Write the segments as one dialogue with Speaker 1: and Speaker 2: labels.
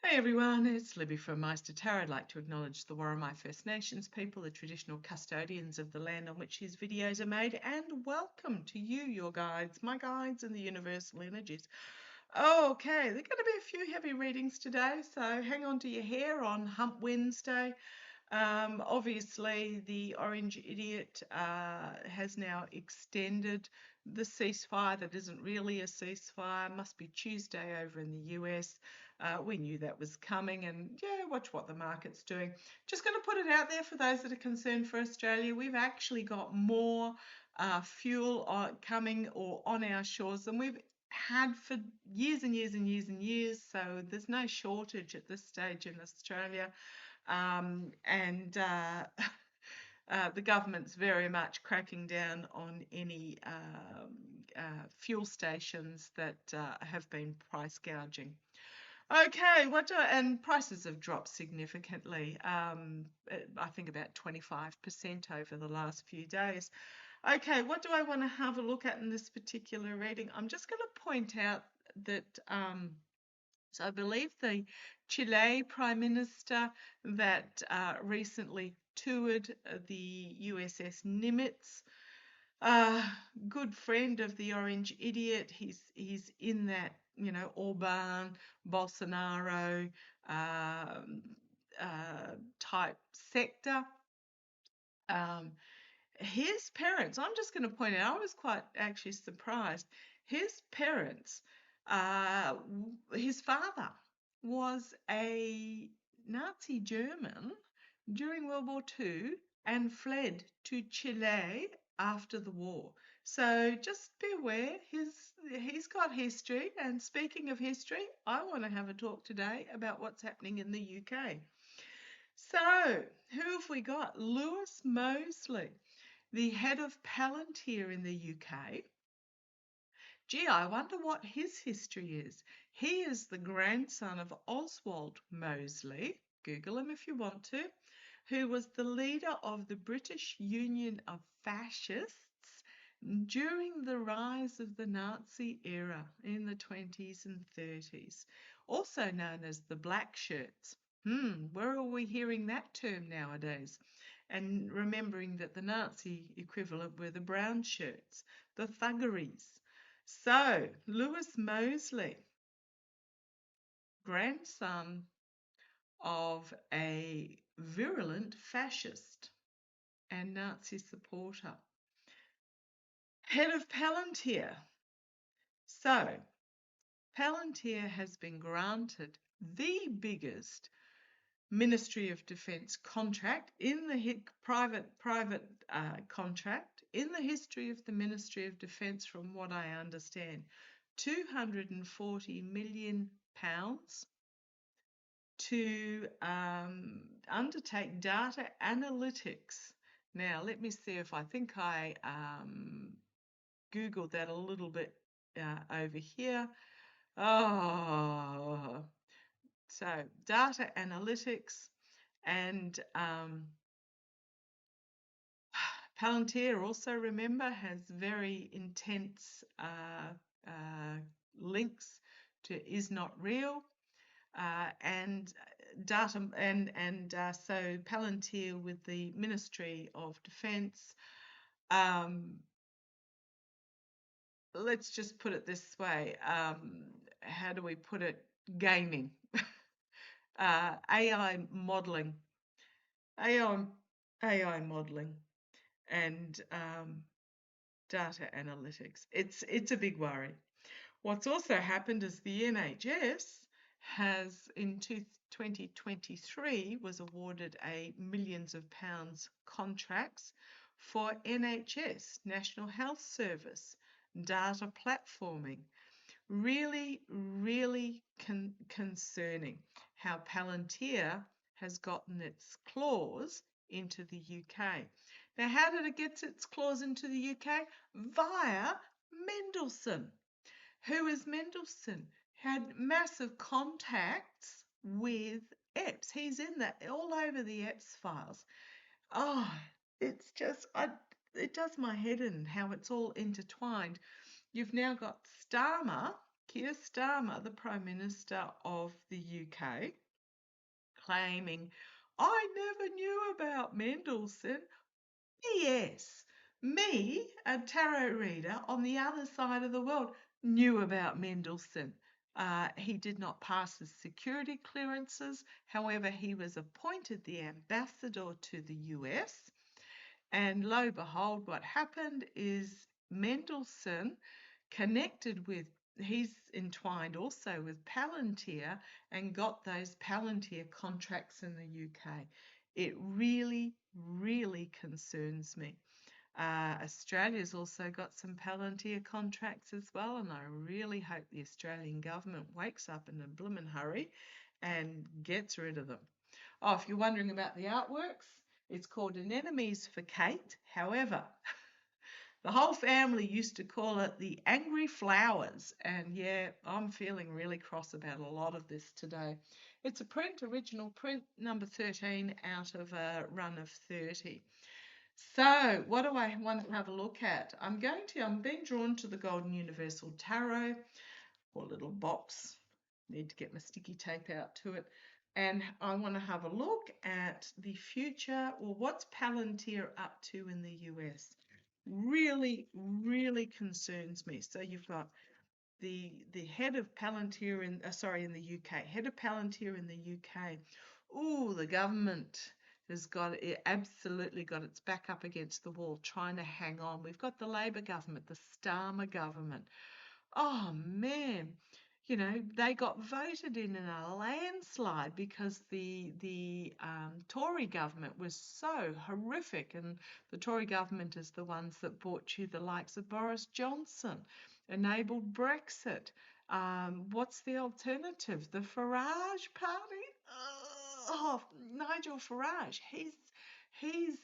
Speaker 1: Hey everyone, it's Libby from Maighstirtarot. I'd like to acknowledge the Worimi First Nations people, the traditional custodians of the land on which these videos are made, and welcome to you, your guides, my guides and the universal energies. Okay, there are going to be a few heavy readings today, so hang on to your hair on Hump Wednesday. Obviously, the Orange Idiot has now extended the ceasefire that isn't really a ceasefire. Must be Tuesday over in the US. We knew that was coming, and yeah, watch what the market's doing. Just going to put it out there for those that are concerned for Australia. We've actually got more fuel coming or on our shores than we've had for years and years and years and years. So there's no shortage at this stage in Australia. The government's very much cracking down on any fuel stations that have been price gouging. Okay, and prices have dropped significantly. I think about 25% over the last few days. Okay, what do I want to have a look at in this particular reading? I'm just going to point out that so I believe the Chile Prime Minister that recently toured the USS Nimitz, good friend of the Orange Idiot. He's in that, Orban, Bolsonaro type sector. His parents, I'm just going to point out, I was quite actually surprised. His parents, his father was a Nazi German during World War II and fled to Chile after the war. So just be aware, he's got history. And speaking of history, I want to have a talk today about what's happening in the UK. So, who have we got? Lewis Mosley, the head of Palantir in the UK. Gee, I wonder what his history is. He is the grandson of Oswald Mosley, Google him if you want to, who was the leader of the British Union of Fascists during the rise of the Nazi era in the 20s and 30s, also known as the Black Shirts. Where are we hearing that term nowadays? And remembering that the Nazi equivalent were the brown shirts, the thuggeries. So, Lewis Mosley, grandson of a virulent fascist and Nazi supporter, head of Palantir. So, Palantir has been granted the biggest Ministry of Defence contract in the private contract in the history of the Ministry of Defence, from what I understand, £240 million to undertake data analytics. Now, let me see if I think I Googled that a little bit over here. So data analytics, and Palantir also, remember, has very intense links to Is Not Real, and data, so Palantir with the Ministry of Defence. Let's just put it this way. How do we put it? Gaming. AI modeling, AI modeling, and data analytics. It's a big worry. What's also happened is the NHS has, in 2023, was awarded a millions of pounds contracts for NHS, National Health Service, data platforming. Really, really concerning how Palantir has gotten its claws into the UK. Now, how did it get its claws into the UK? Via Mendelssohn. Who is Mendelssohn? Had massive contacts with EPS. He's in that, all over the EPS files. Oh, it's just, it does my head in how it's all intertwined. You've now got Starmer Keir Starmer, the Prime Minister of the UK, claiming, I never knew about Mendelssohn. Yes, me, a tarot reader on the other side of the world, knew about Mendelssohn. He did not pass his security clearances. However, he was appointed the ambassador to the US. And lo and behold, what happened is Mendelssohn connected with, he's entwined also with Palantir and got those Palantir contracts in the UK. It really, really concerns me. Australia's also got some Palantir contracts as well, and I really hope the Australian government wakes up in a bloomin' hurry and gets rid of them. Oh, if you're wondering about the artworks, it's called Anemones for Kate. However, the whole family used to call it the Angry Flowers, and yeah, I'm feeling really cross about a lot of this today. It's a original print, number 13 out of a run of 30. So, what do I want to have a look at? I'm being drawn to the Golden Universal Tarot, or little box. Need to get my sticky tape out to it. And I want to have a look at the future, or what's Palantir up to in the US. Really, really concerns me. So you've got the head of Palantir in the UK, head of Palantir in the UK. Oh, the government has absolutely got its back up against the wall, trying to hang on. We've got the Labor government, the Starmer government. Oh man, they got voted in a landslide because the Tory government was so horrific, and the Tory government is the ones that brought you the likes of Boris Johnson, enabled Brexit. What's the alternative? The Farage party? Oh, Nigel Farage. He's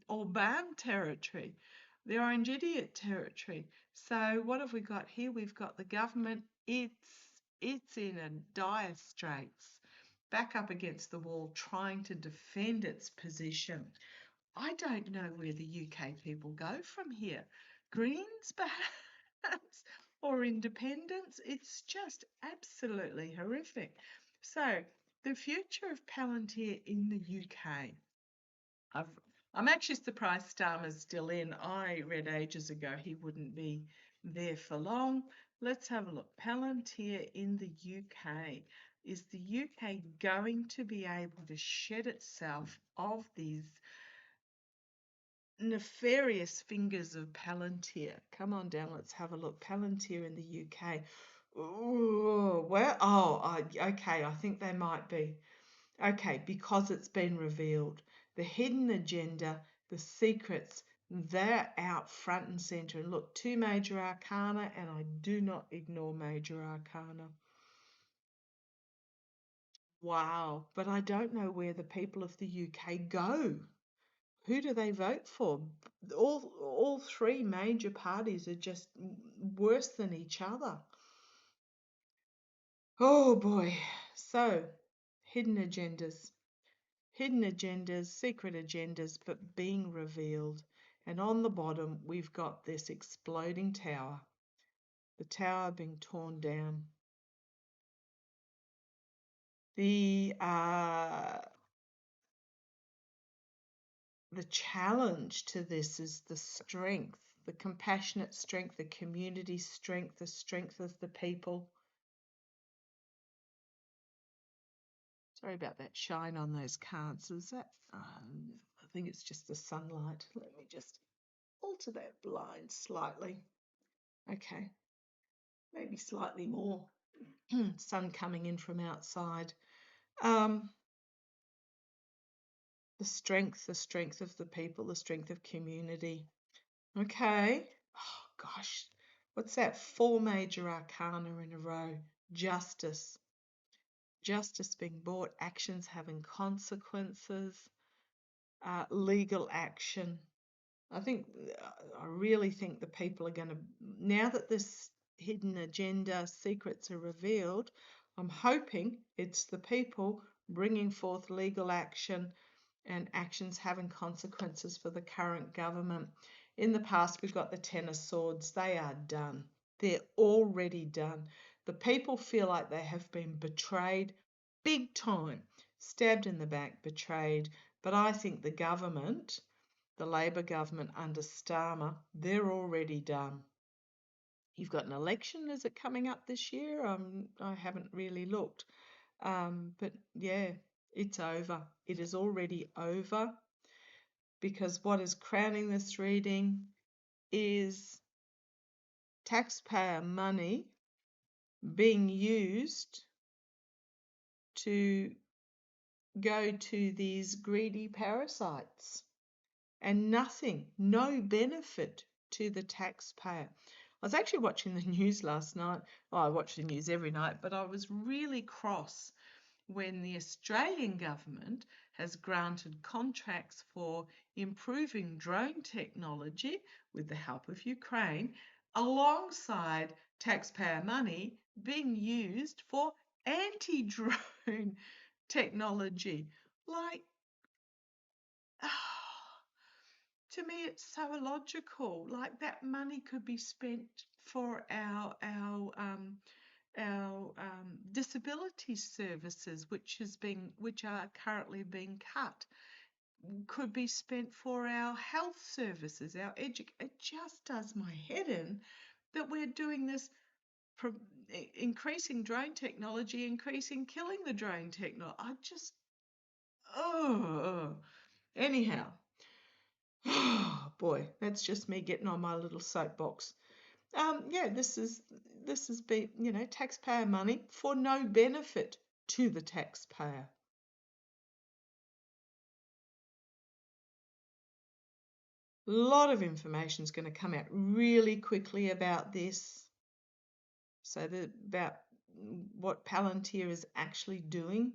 Speaker 1: Orban territory, the Orange Idiot territory. So what have we got here? We've got the government. It's in a dire straits, back up against the wall, trying to defend its position. I don't know where the UK people go from here. Greens, perhaps, or independence. It's just absolutely horrific. So the future of Palantir in the UK. I'm actually surprised Starmer's still in. I read ages ago he wouldn't be there for long. Let's have a look. Palantir in the UK. Is the UK going to be able to shed itself of these nefarious fingers of Palantir? Come on down, let's have a look. Palantir in the UK. Ooh, where? Oh, okay, I think they might be. Okay, because it's been revealed. The hidden agenda, the secrets, they're out front and centre. And look, 2 major arcana, and I do not ignore major arcana. Wow, but I don't know where the people of the UK go. Who do they vote for? All 3 major parties are just worse than each other. Oh boy. So, hidden agendas, secret agendas, but being revealed. And on the bottom, we've got this exploding tower, the tower being torn down. The challenge to this is the strength, the compassionate strength, the community strength, the strength of the people. Sorry about that shine on those cards. Is that? I think it's just the sunlight. Let me just alter that blind slightly. Okay, maybe slightly more sun coming in from outside. The strength of the people, the strength of community. Okay. Oh gosh, what's that? 4 major arcana in a row. Justice being bought, actions having consequences, legal action. I really think the people are going to, now that this hidden agenda secrets are revealed, I'm hoping it's the people bringing forth legal action and actions having consequences for the current government. In the past, we've got the 10 of Swords. They are done. They're already done. The people feel like they have been betrayed big time, stabbed in the back, betrayed. But I think the government, the Labor government under Starmer, they're already done. You've got an election. Is it coming up this year? I haven't really looked. But yeah, it's over. It is already over, because what is crowning this reading is taxpayer money being used to go to these greedy parasites, and nothing, no benefit to the taxpayer. I was actually watching the news last night. Oh, I watch the news every night, but I was really cross when the Australian government has granted contracts for improving drone technology with the help of Ukraine, alongside taxpayer money being used for anti-drone technology. Like, to me, it's so illogical. Like, that money could be spent for our disability services, which are currently being cut, could be spent for our health services, our education. It just does my head in that we're doing this, increasing drone technology, increasing killing the drone technology. I just, oh, anyhow. Oh boy, that's just me getting on my little soapbox. Yeah, this is taxpayer money for no benefit to the taxpayer. A lot of information is going to come out really quickly about this. So about what Palantir is actually doing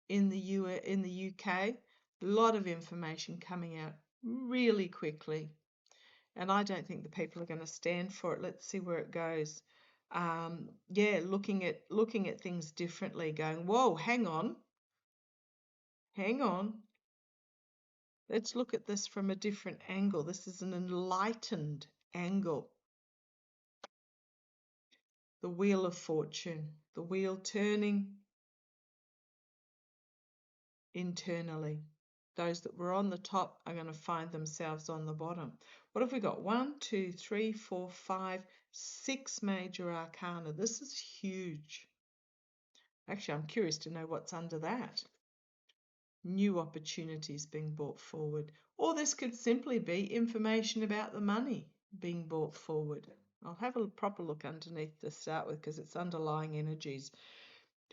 Speaker 1: in the UK. A lot of information coming out really quickly. And I don't think the people are going to stand for it. Let's see where it goes. Yeah, looking at things differently, going, whoa, hang on. Let's look at this from a different angle. This is an enlightened angle. The wheel of fortune, the wheel turning internally. Those that were on the top are going to find themselves on the bottom. What have we got? 1, 2, 3, 4, 5, 6 major arcana. This is huge. Actually, I'm curious to know what's under that. New opportunities being brought forward. Or this could simply be information about the money being brought forward. I'll have a proper look underneath to start with, because it's underlying energies.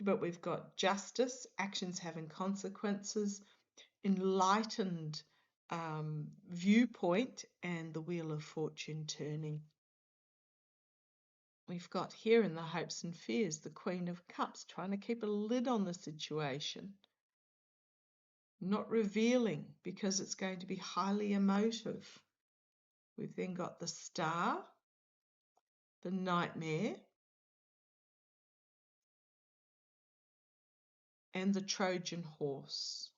Speaker 1: But we've got justice, actions having consequences, enlightened viewpoint, and the wheel of fortune turning. We've got here in the hopes and fears the Queen of Cups, trying to keep a lid on the situation, not revealing because it's going to be highly emotive. We've then got the Star, the Nightmare, and the Trojan Horse.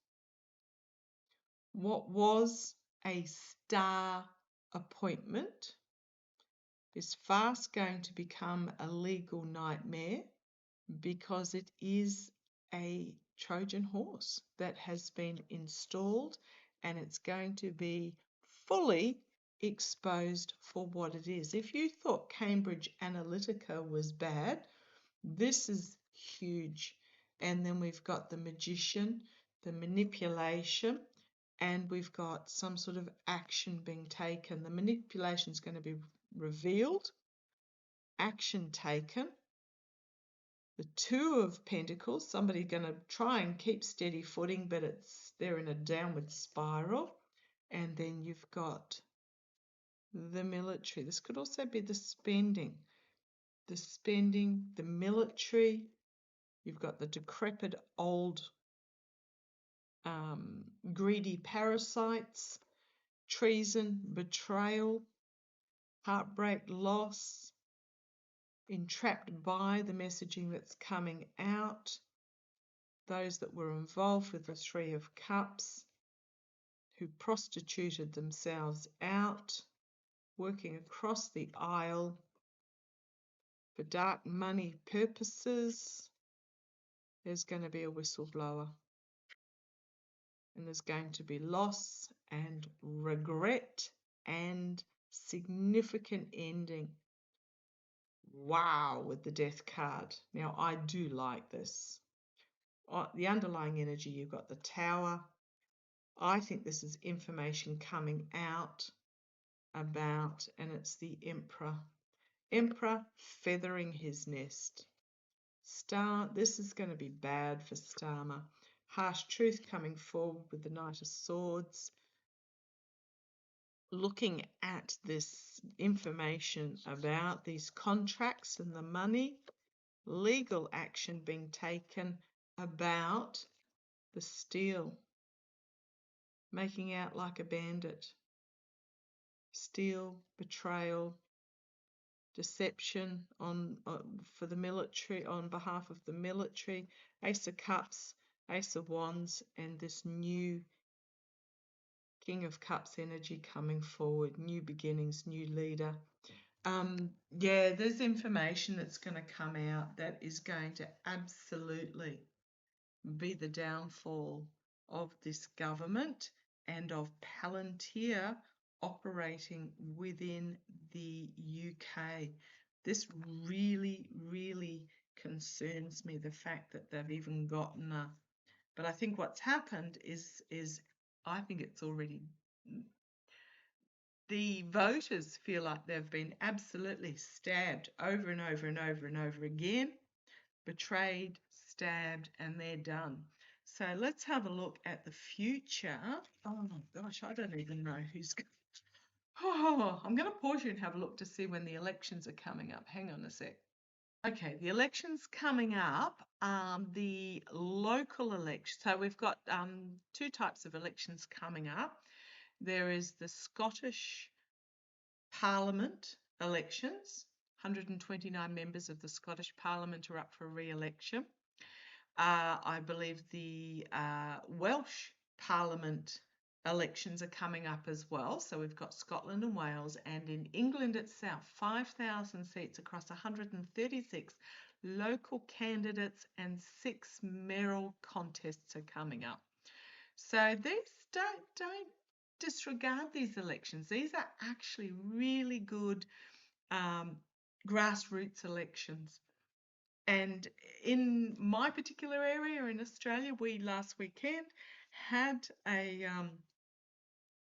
Speaker 1: What was a star appointment is fast going to become a legal nightmare, because it is a Trojan horse that has been installed, and it's going to be fully exposed for what it is. If you thought Cambridge Analytica was bad, this is huge. And then we've got the magician, the manipulation, and we've got some sort of action being taken. The manipulation is going to be revealed, action taken. The Two of Pentacles, somebody going to try and keep steady footing, but they're in a downward spiral. And then you've got the military. This could also be the spending, the military. You've got the decrepit old greedy parasites, treason, betrayal, heartbreak, loss, entrapped by the messaging that's coming out. Those that were involved with the Three of Cups, who prostituted themselves out, working across the aisle, For dark money purposes, there's going to be a whistleblower. And there's going to be loss and regret and significant ending. Wow, with the death card. Now, I do like this. The underlying energy, you've got the Tower. I think this is information coming out about, and it's the Emperor. Emperor feathering his nest. Star, this is going to be bad for Starmer. Harsh truth coming forward with the Knight of Swords. Looking at this information about these contracts and the money, legal action being taken about the steal, making out like a bandit, steal, betrayal, deception for the military, on behalf of the military, Ace of Cups, Ace of Wands, and this new King of Cups energy coming forward, new beginnings, new leader. Yeah, there's information that's going to come out that is going to absolutely be the downfall of this government and of Palantir operating within the UK. This really, really concerns me, the fact that they've even gotten a... But I think what's happened is I think it's already... The voters feel like they've been absolutely stabbed over and over and over and over again, betrayed, stabbed, and they're done. So let's have a look at the future. Oh my gosh, I don't even know who's going. Oh, I'm going to pause you and have a look to see when the elections are coming up. Hang on a sec. Okay, the elections coming up, the local election. So we've got two types of elections coming up. There is the Scottish Parliament elections. 129 members of the Scottish Parliament are up for re-election. I believe the Welsh Parliament elections are coming up as well. So we've got Scotland and Wales, and in England itself, 5,000 seats across 136 local candidates and 6 mayoral contests are coming up. So these don't disregard these elections. These are actually really good grassroots elections. And in my particular area in Australia, we last weekend had a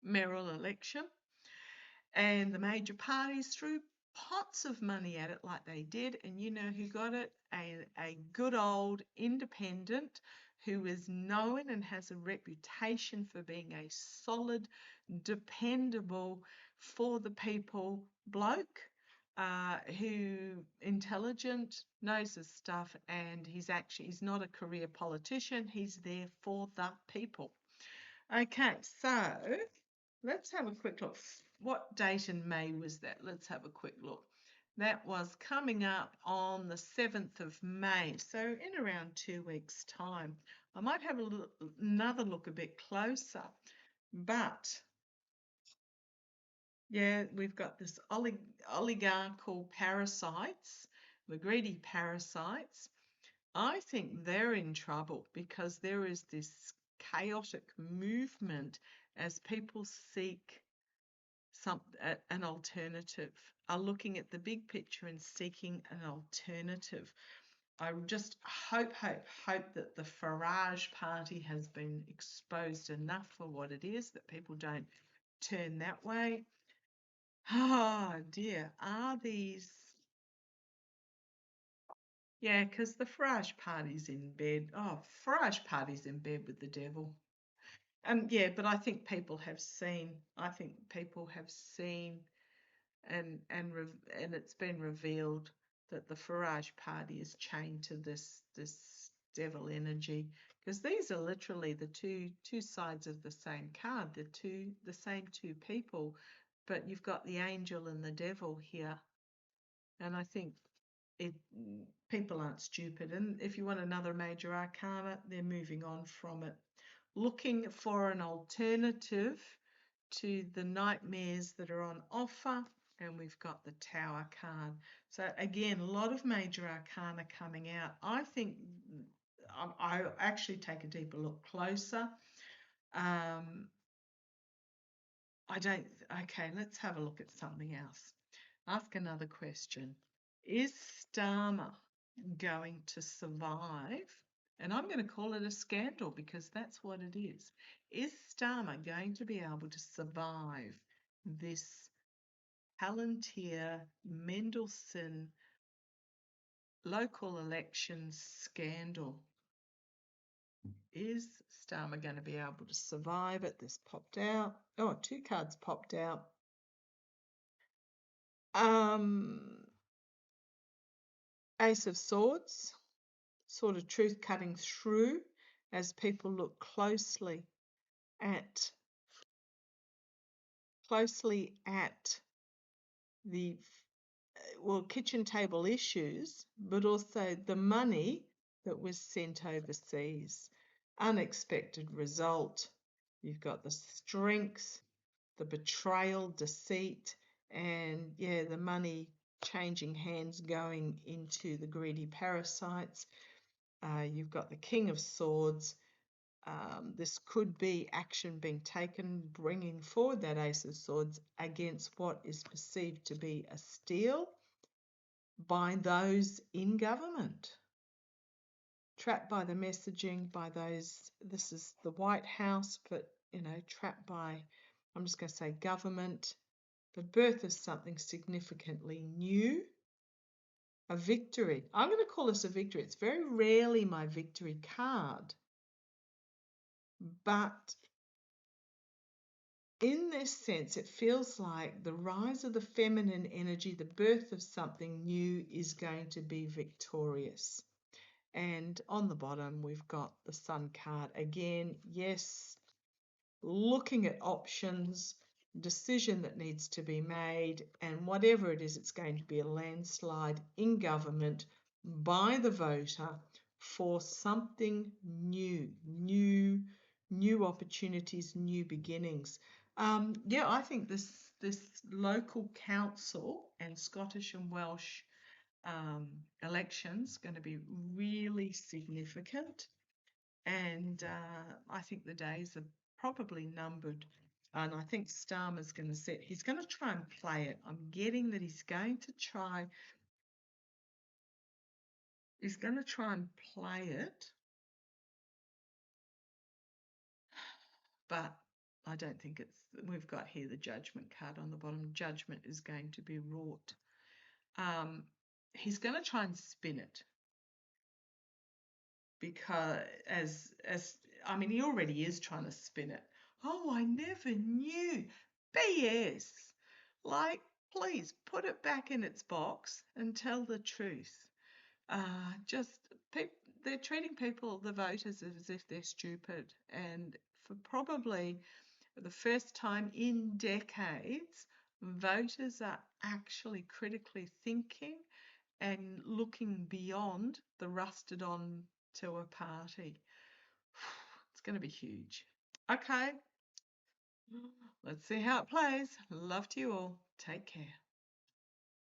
Speaker 1: mayoral election, and the major parties threw pots of money at it like they did. And you know who got it? A good old independent who is known and has a reputation for being a solid, dependable, for the people bloke. Who intelligent, knows his stuff, and he's not a career politician. He's there for the people. Okay, so let's have a quick look. What date in May was that? Let's have a quick look. That was coming up on the 7th of May, so in around 2 weeks' time. I might have another look a bit closer, but yeah, we've got this oligarchical parasites, the greedy parasites. I think they're in trouble because there is this chaotic movement as people seek an alternative, are looking at the big picture and seeking an alternative. I just hope that the Farage party has been exposed enough for what it is, that people don't turn that way. Oh dear, are these... Yeah, because the Farage party's in bed. Oh, Farage party's in bed with the devil. Yeah, but I think people have seen. And it's been revealed that the Farage party is chained to this devil energy, because these are literally the two sides of the same card. The same two people, but you've got the angel and the devil here, and I think people aren't stupid. And if you want another major arcana, they're moving on from it, looking for an alternative to the nightmares that are on offer and we've got the Tower card. So again, a lot of major arcana coming out. I think I actually take a deeper look closer. I don't, okay, let's have a look at something else. Ask another question. Is Starmer going to survive? And I'm going to call it a scandal because that's what it is. Is Starmer going to be able to survive this Palantir Mendelssohn local elections scandal? Is Starmer going to be able to survive it? This popped out. Oh, two cards popped out. Ace of Swords, sort of truth cutting through as people look closely at the kitchen table issues, but also the money that was sent overseas. Unexpected result. You've got the strength, the betrayal, deceit, and yeah, the money changing hands going into the greedy parasites. You've got the King of Swords. This could be action being taken, bringing forward that Ace of Swords against what is perceived to be a steal by those in government. Trapped by the messaging, by those, this is the White House, but, trapped by, I'm just going to say government, the birth of something significantly new, a victory. I'm going to call this a victory. It's very rarely my victory card, but in this sense, it feels like the rise of the feminine energy, the birth of something new is going to be victorious. And on the bottom, we've got the Sun card. Again, yes, looking at options, decision that needs to be made, and whatever it is, it's going to be a landslide in government by the voter for something new opportunities, new beginnings. Yeah, I think this local council and Scottish and Welsh elections going to be really significant, and I think the days are probably numbered. And I think Starmer's going to he's going to try and play it. I'm getting that he's going to try and play it, but I don't think we've got here the Judgment card on the bottom. Judgment is going to be wrought. He's going to try and spin it because he already is trying to spin it. Oh, I never knew. BS. Like, please put it back in its box and tell the truth. They're treating people, the voters, as if they're stupid. And for probably the first time in decades, voters are actually critically thinking and looking beyond the rusted on to a party. It's going to be huge. Okay, let's see how it plays. Love to you all. Take care.